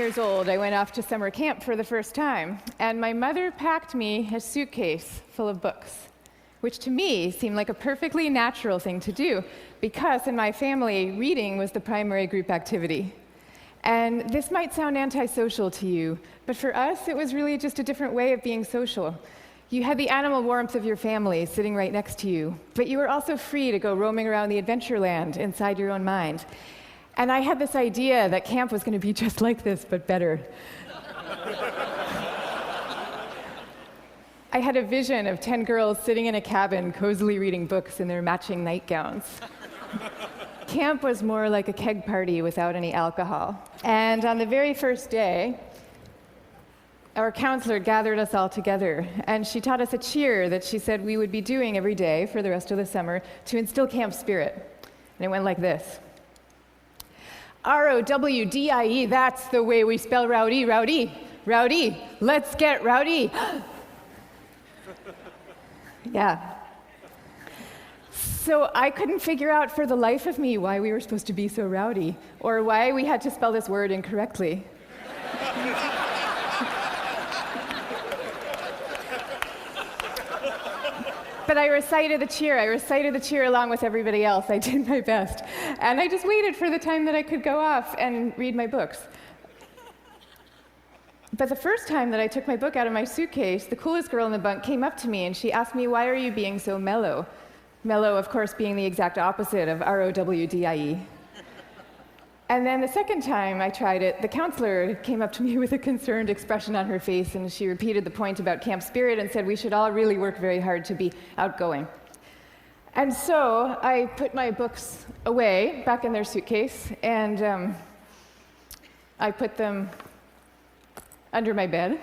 years old, I went off to summer camp for the first time, and my mother packed me a suitcase full of books, which to me seemed like a perfectly natural thing to do, because in my family, reading was the primary group activity. And this might sound antisocial to you, but for us, it was really just a different way of being social. You had the animal warmth of your family sitting right next to you, but you were also free to go roaming around the adventure land inside your own mind. And I had this idea that camp was going to be just like this, but better. I had a vision of 10 girls sitting in a cabin, cozily reading books in their matching nightgowns. Camp was more like a keg party without any alcohol. And on the very first day, our counselor gathered us all together, and she taught us a cheer that she said we would be doing every day for the rest of the summer to instill camp spirit. And it went like this. R-O-W-D-I-E, that's the way we spell rowdy, rowdy, rowdy. Let's get rowdy. Yeah. So I couldn't figure out for the life of me why we were supposed to be so rowdy, or why we had to spell this word incorrectly. But I recited the cheer along with everybody else. I did my best. And I just waited for the time that I could go off and read my books. But the first time that I took my book out of my suitcase, the coolest girl in the bunk came up to me and she asked me, "Why are you being so mellow?" Mellow, of course, being the exact opposite of R-O-W-D-I-E. And then the second time I tried it, the counselor came up to me with a concerned expression on her face, and she repeated the point about camp spirit and said we should all really work very hard to be outgoing. And so I put my books away, back in their suitcase, and I put them under my bed,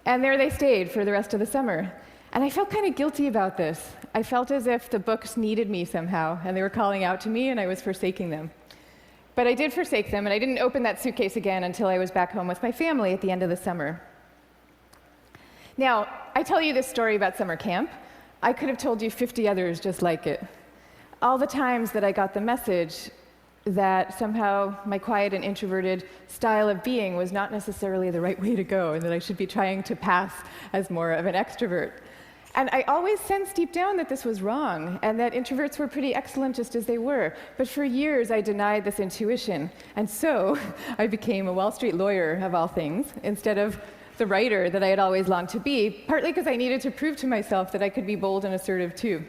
and there they stayed for the rest of the summer. And I felt kind of guilty about this. I felt as if the books needed me somehow, and they were calling out to me, and I was forsaking them. But I did forsake them, and I didn't open that suitcase again until I was back home with my family at the end of the summer. Now, I tell you this story about summer camp. I could have told you 50 others just like it. All the times that I got the message that somehow my quiet and introverted style of being was not necessarily the right way to go, and that I should be trying to pass as more of an extrovert. And I always sensed deep down that this was wrong, and that introverts were pretty excellent just as they were. But for years, I denied this intuition. And so I became a Wall Street lawyer, of all things, instead of the writer that I had always longed to be, partly because I needed to prove to myself that I could be bold and assertive too.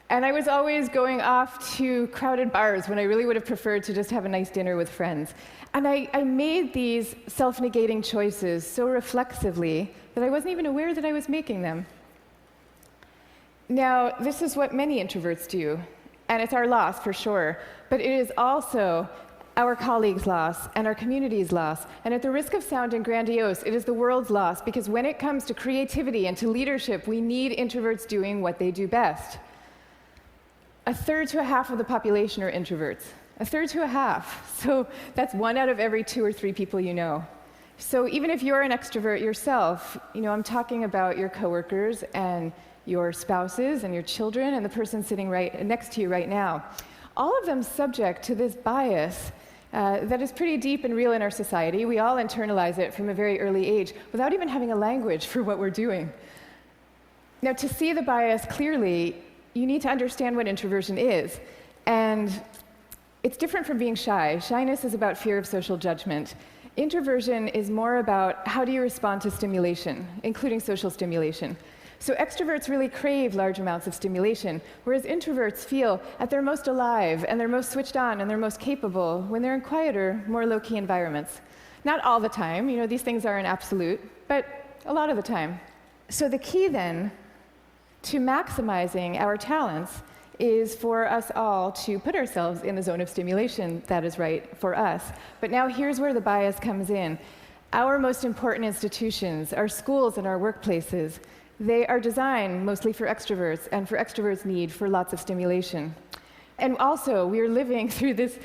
And I was always going off to crowded bars when I really would have preferred to just have a nice dinner with friends. And I made these self-negating choices so reflexively that I wasn't even aware that I was making them. Now, this is what many introverts do, and it's our loss for sure, but it is also our colleagues' loss and our community's loss, and at the risk of sounding grandiose, it is the world's loss, because when it comes to creativity and to leadership, we need introverts doing what they do best. A third to a half of the population are introverts. A third to a half. So that's 1 out of every 2 or 3 people you know. So even if you're an extrovert yourself, I'm talking about your coworkers and your spouses and your children and the person sitting right next to you right now. All of them subject to this bias that is pretty deep and real in our society. We all internalize it from a very early age without even having a language for what we're doing. Now, to see the bias clearly, you need to understand what introversion is. And it's different from being shy. Shyness is about fear of social judgment. Introversion is more about how do you respond to stimulation, including social stimulation. So extroverts really crave large amounts of stimulation, whereas introverts feel at their most alive and they're most switched on and they're most capable when they're in quieter, more low-key environments. Not all the time, these things are an absolute, but a lot of the time. So the key then to maximizing our talents is for us all to put ourselves in the zone of stimulation that is right for us. But now here's where the bias comes in. Our most important institutions, our schools and our workplaces, they are designed mostly for extroverts, and for extroverts' need for lots of stimulation. And also, we are living through this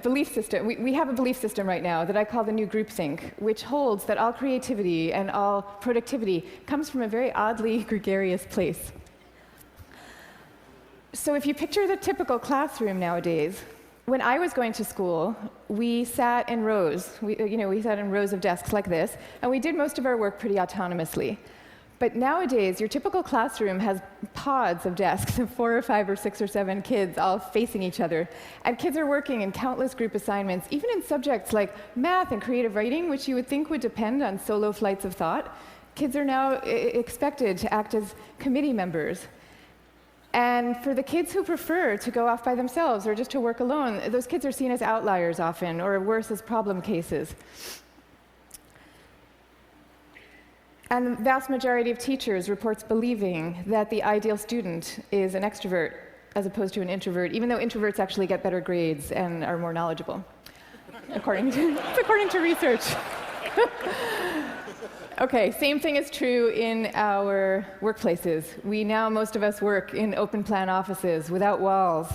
belief system. We have a belief system right now that I call the new groupthink, which holds that all creativity and all productivity comes from a very oddly gregarious place. So if you picture the typical classroom nowadays, When I was going to school, we sat in rows. We sat in rows of desks like this, and we did most of our work pretty autonomously. But nowadays, your typical classroom has pods of desks of 4 or 5 or 6 or 7 kids all facing each other. And kids are working in countless group assignments, even in subjects like math and creative writing, which you would think would depend on solo flights of thought. Kids are now expected to act as committee members. And for the kids who prefer to go off by themselves or just to work alone, those kids are seen as outliers often, or worse, as problem cases. And the vast majority of teachers reports believing that the ideal student is an extrovert as opposed to an introvert, even though introverts actually get better grades and are more knowledgeable, according to research. Okay, same thing is true in our workplaces. Most of us work in open plan offices without walls,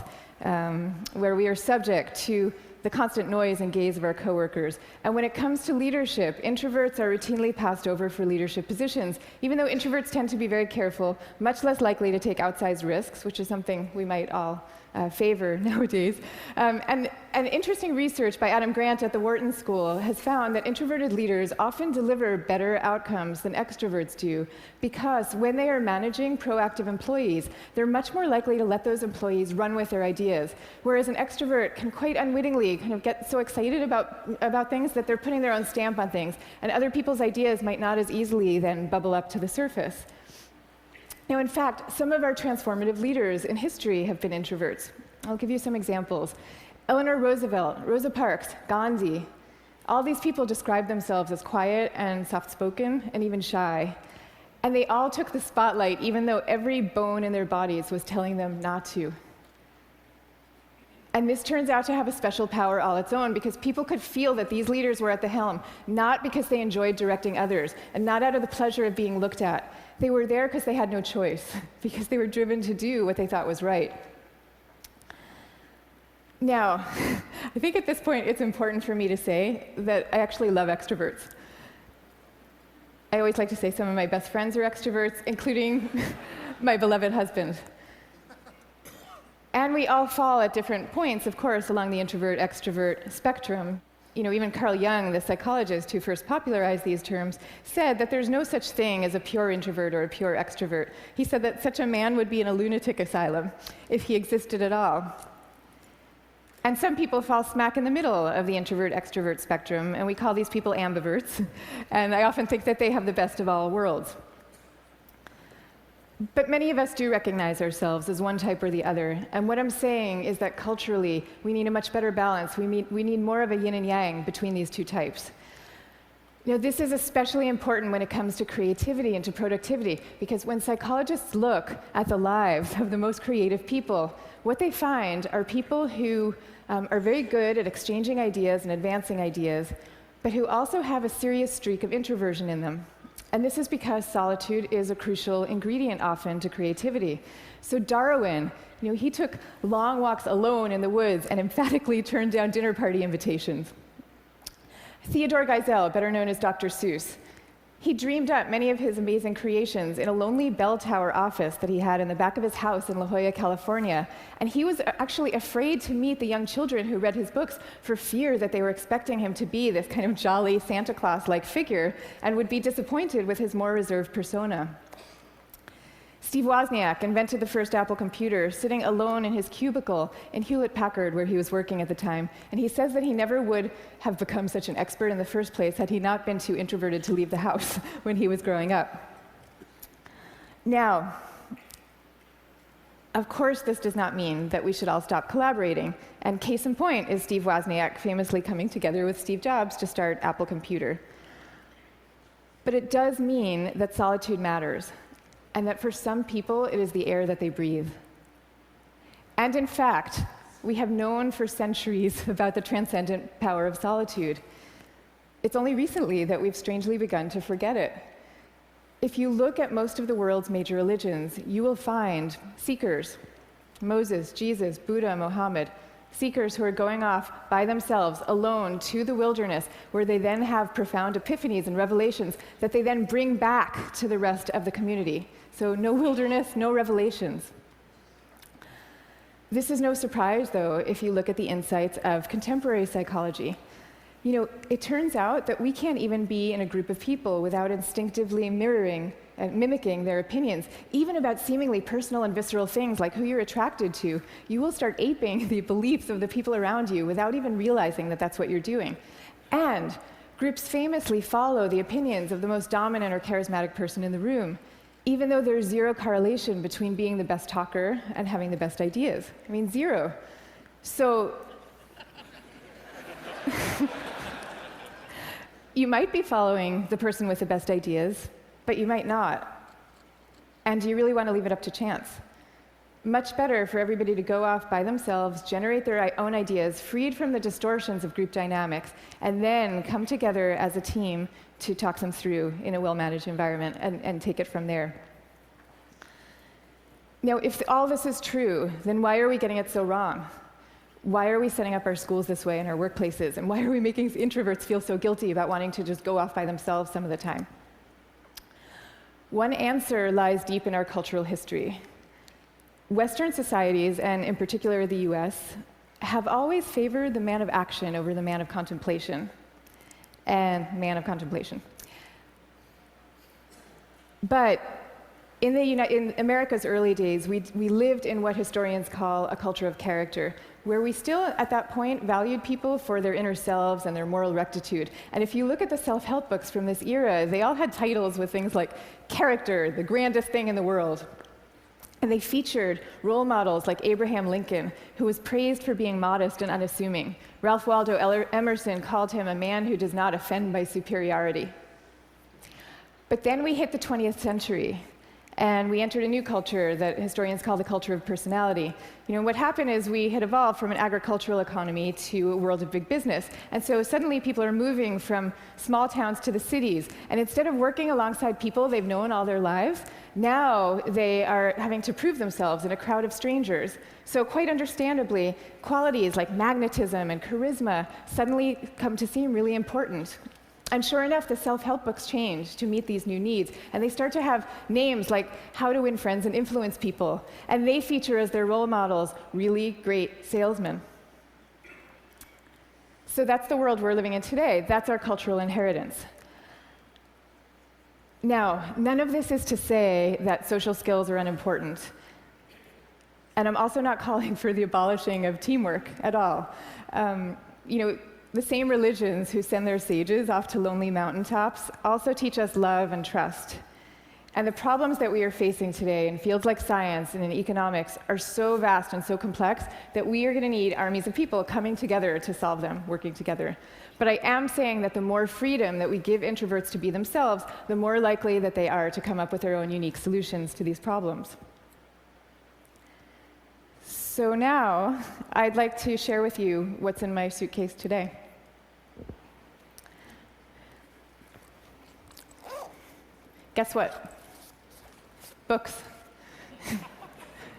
where we are subject to the constant noise and gaze of our coworkers. And when it comes to leadership, introverts are routinely passed over for leadership positions, even though introverts tend to be very careful, much less likely to take outsized risks, which is something we might all favor nowadays. And interesting research by Adam Grant at the Wharton School has found that introverted leaders often deliver better outcomes than extroverts do, because when they are managing proactive employees, they're much more likely to let those employees run with their ideas, whereas an extrovert can quite unwittingly kind of get so excited about things that they're putting their own stamp on things, and other people's ideas might not as easily then bubble up to the surface. Now, in fact, some of our transformative leaders in history have been introverts. I'll give you some examples. Eleanor Roosevelt, Rosa Parks, Gandhi. All these people describe themselves as quiet and soft-spoken and even shy. And they all took the spotlight, even though every bone in their bodies was telling them not to. And this turns out to have a special power all its own, because people could feel that these leaders were at the helm, not because they enjoyed directing others, and not out of the pleasure of being looked at. They were there because they had no choice, because they were driven to do what they thought was right. Now, I think at this point it's important for me to say that I actually love extroverts. I always like to say some of my best friends are extroverts, including my beloved husband. And we all fall at different points, of course, along the introvert-extrovert spectrum. Even Carl Jung, the psychologist who first popularized these terms, said that there's no such thing as a pure introvert or a pure extrovert. He said that such a man would be in a lunatic asylum if he existed at all. And some people fall smack in the middle of the introvert-extrovert spectrum, and we call these people ambiverts. And I often think that they have the best of all worlds. But many of us do recognize ourselves as one type or the other. And what I'm saying is that culturally, we need a much better balance. We need more of a yin and yang between these two types. This is especially important when it comes to creativity and to productivity, because when psychologists look at the lives of the most creative people, what they find are people who are very good at exchanging ideas and advancing ideas, but who also have a serious streak of introversion in them. And this is because solitude is a crucial ingredient often to creativity. So Darwin, he took long walks alone in the woods and emphatically turned down dinner party invitations. Theodore Geisel, better known as Dr. Seuss, he dreamed up many of his amazing creations in a lonely bell tower office that he had in the back of his house in La Jolla, California. And he was actually afraid to meet the young children who read his books for fear that they were expecting him to be this kind of jolly Santa Claus-like figure and would be disappointed with his more reserved persona. Steve Wozniak invented the first Apple computer, sitting alone in his cubicle in Hewlett-Packard, where he was working at the time. And he says that he never would have become such an expert in the first place had he not been too introverted to leave the house when he was growing up. Now, of course, this does not mean that we should all stop collaborating. And case in point is Steve Wozniak famously coming together with Steve Jobs to start Apple Computer. But it does mean that solitude matters, and that for some people, it is the air that they breathe. And in fact, we have known for centuries about the transcendent power of solitude. It's only recently that we've strangely begun to forget it. If you look at most of the world's major religions, you will find seekers, Moses, Jesus, Buddha, Mohammed, seekers who are going off by themselves, alone, to the wilderness, where they then have profound epiphanies and revelations that they then bring back to the rest of the community. So no wilderness, no revelations. This is no surprise, though, if you look at the insights of contemporary psychology. It turns out that we can't even be in a group of people without instinctively mirroring and mimicking their opinions, even about seemingly personal and visceral things like who you're attracted to. You will start aping the beliefs of the people around you without even realizing that that's what you're doing. And groups famously follow the opinions of the most dominant or charismatic person in the room, even though there's zero correlation between being the best talker and having the best ideas. Zero. So you might be following the person with the best ideas, but you might not. And do you really want to leave it up to chance? Much better for everybody to go off by themselves, generate their own ideas, freed from the distortions of group dynamics, and then come together as a team to talk them through in a well-managed environment and take it from there. Now, if all this is true, then why are we getting it so wrong? Why are we setting up our schools this way and our workplaces? And why are we making introverts feel so guilty about wanting to just go off by themselves some of the time? One answer lies deep in our cultural history. Western societies, and in particular the US, have always favored the man of action over the man of contemplation. But in America's early days, we lived in what historians call a culture of character, where we still, at that point, valued people for their inner selves and their moral rectitude. And if you look at the self-help books from this era, they all had titles with things like character, the grandest thing in the world. And they featured role models like Abraham Lincoln, who was praised for being modest and unassuming. Ralph Waldo Emerson called him a man who does not offend by superiority. But then we hit the 20th century, and we entered a new culture that historians call the culture of personality. What happened is we had evolved from an agricultural economy to a world of big business. And so suddenly people are moving from small towns to the cities. And instead of working alongside people they've known all their lives, now they are having to prove themselves in a crowd of strangers. So quite understandably, qualities like magnetism and charisma suddenly come to seem really important. And sure enough, the self-help books change to meet these new needs. And they start to have names like How to Win Friends and Influence People. And they feature as their role models really great salesmen. So that's the world we're living in today. That's our cultural inheritance. Now, none of this is to say that social skills are unimportant. And I'm also not calling for the abolishing of teamwork at all. The same religions who send their sages off to lonely mountaintops also teach us love and trust. And the problems that we are facing today in fields like science and in economics are so vast and so complex that we are going to need armies of people coming together to solve them, working together. But I am saying that the more freedom that we give introverts to be themselves, the more likely that they are to come up with their own unique solutions to these problems. So now, I'd like to share with you what's in my suitcase today. Guess what? Books. I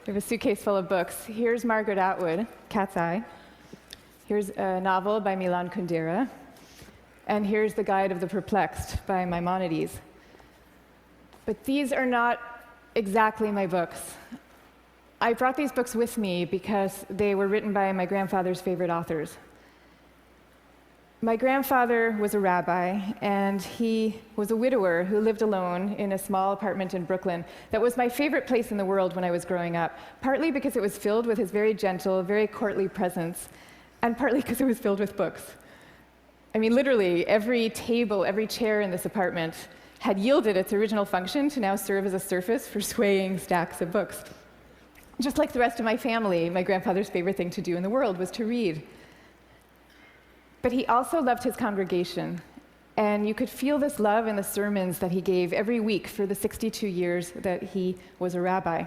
have a suitcase full of books. Here's Margaret Atwood, Cat's Eye. Here's a novel by Milan Kundera. And here's The Guide of the Perplexed by Maimonides. But these are not exactly my books. I brought these books with me because they were written by my grandfather's favorite authors. My grandfather was a rabbi, and he was a widower who lived alone in a small apartment in Brooklyn that was my favorite place in the world when I was growing up, partly because it was filled with his very gentle, very courtly presence, and partly because it was filled with books. Literally, every table, every chair in this apartment had yielded its original function to now serve as a surface for swaying stacks of books. Just like the rest of my family, my grandfather's favorite thing to do in the world was to read. But he also loved his congregation, and you could feel this love in the sermons that he gave every week for the 62 years that he was a rabbi.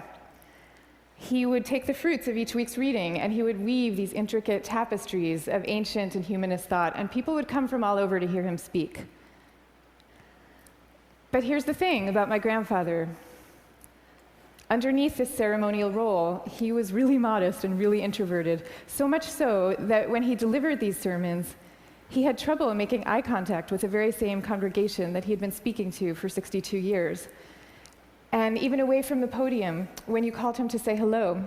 He would take the fruits of each week's reading, and he would weave these intricate tapestries of ancient and humanist thought, and people would come from all over to hear him speak. But here's the thing about my grandfather. Underneath this ceremonial role, he was really modest and really introverted, so much so that when he delivered these sermons, he had trouble making eye contact with the very same congregation that he had been speaking to for 62 years. And even away from the podium, when you called him to say hello,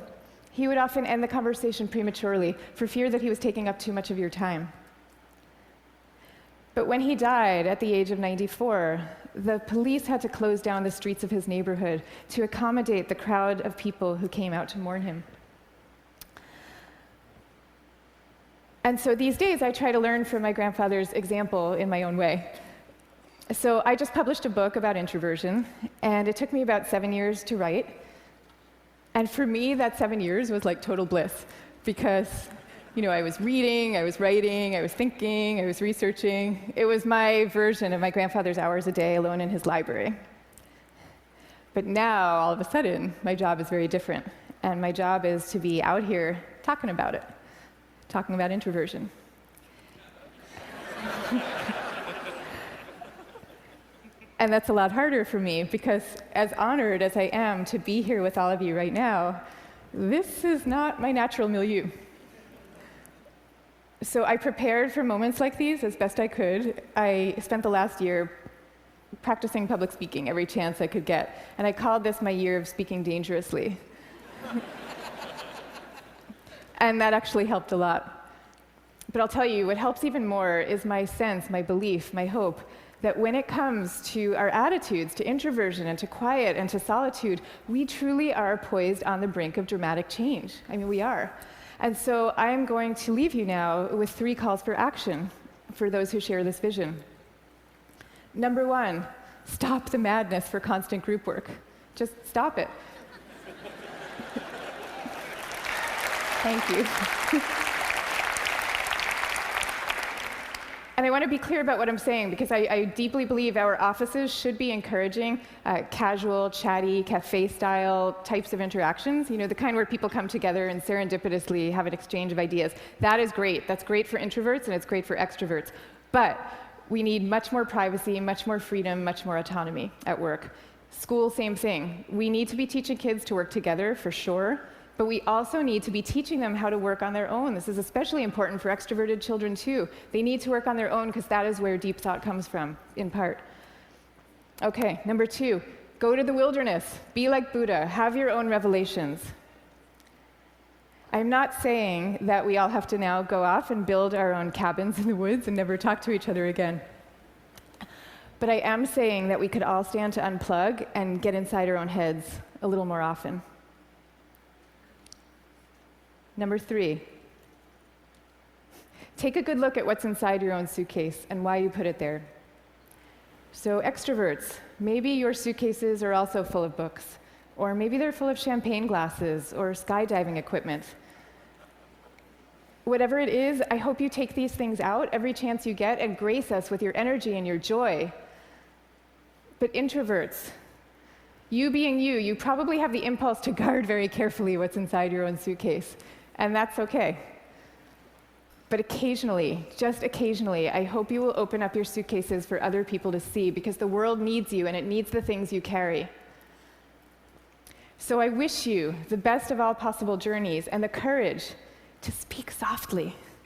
He would often end the conversation prematurely for fear that he was taking up too much of your time. But when he died at the age of 94, the police had to close down the streets of his neighborhood to accommodate the crowd of people who came out to mourn him. And so these days, I try to learn from my grandfather's example in my own way. So I just published a book about introversion, and it took me about 7 years to write. And for me, that 7 years was like total bliss, because I was reading, I was writing, I was thinking, I was researching. It was my version of my grandfather's hours a day alone in his library. But now, all of a sudden, my job is very different. And my job is to be out here talking about it, talking about introversion. And that's a lot harder for me, because as honored as I am to be here with all of you right now, this is not my natural milieu. So I prepared for moments like these as best I could. I spent the last year practicing public speaking every chance I could get, and I called this my year of speaking dangerously. And that actually helped a lot. But I'll tell you, what helps even more is my sense, my belief, my hope, that when it comes to our attitudes to introversion and to quiet and to solitude, we truly are poised on the brink of dramatic change. I mean, we are. And so I'm going to leave you now with 3 calls for action for those who share this vision. Number 1, stop the madness for constant group work. Just stop it. Thank you. And I want to be clear about what I'm saying, because I deeply believe our offices should be encouraging casual, chatty, cafe-style types of interactions, the kind where people come together and serendipitously have an exchange of ideas. That is great. That's great for introverts, and it's great for extroverts. But we need much more privacy, much more freedom, much more autonomy at work. School, same thing. We need to be teaching kids to work together, for sure. But we also need to be teaching them how to work on their own. This is especially important for extroverted children, too. They need to work on their own because that is where deep thought comes from, in part. Okay, number 2, go to the wilderness. Be like Buddha. Have your own revelations. I'm not saying that we all have to now go off and build our own cabins in the woods and never talk to each other again. But I am saying that we could all stand to unplug and get inside our own heads a little more often. Number 3, take a good look at what's inside your own suitcase and why you put it there. So extroverts, maybe your suitcases are also full of books, or maybe they're full of champagne glasses or skydiving equipment. Whatever it is, I hope you take these things out every chance you get and grace us with your energy and your joy. But introverts, you being you probably have the impulse to guard very carefully what's inside your own suitcase. And that's okay. But occasionally, just occasionally, I hope you will open up your suitcases for other people to see, because the world needs you and it needs the things you carry. So I wish you the best of all possible journeys and the courage to speak softly.